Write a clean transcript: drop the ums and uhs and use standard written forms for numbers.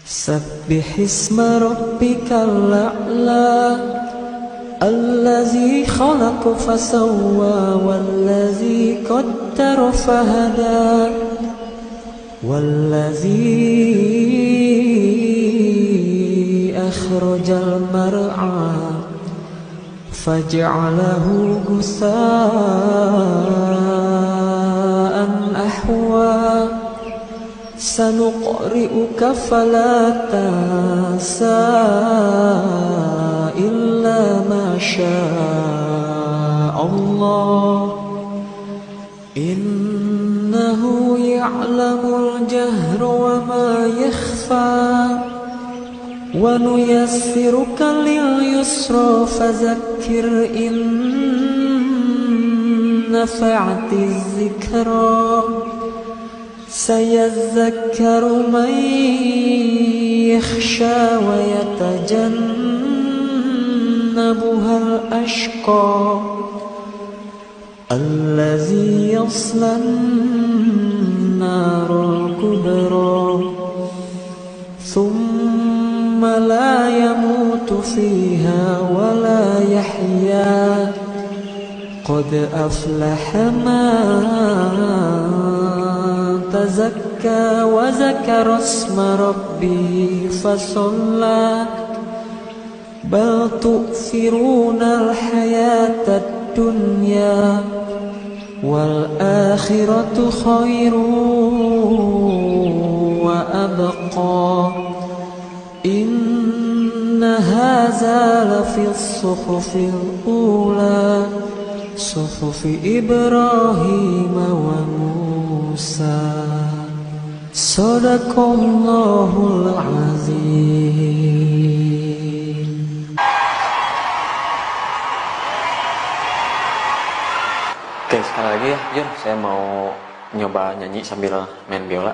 سبح اسم ربك الأعلى الذي خلق فسوى والذي قدر فهدى والذي أخرج المرعى فجعله غثاء أحوى سنقرئك فلا تنسى إلا ما شاء الله إنه يعلم الجهر وما يخفى ونيسرك لليسرى فذكر إن نفعت الذكرى سيذكر من يخشى ويتجنبها الأشقى الذي يصلى النار الكبرى ثم لا يموت فيها ولا يحيا قد أفلح من تزكى وذكر اسم ربه فصلى بل تؤثرون الحياة الدنيا والآخرة خير وأبقى إن هذا لفي الصحف الأولى صحف إبراهيم وموسى صدق الله العظيم. Oke, sekali lagi ya Jun, saya mau nyoba nyanyi sambil main biola.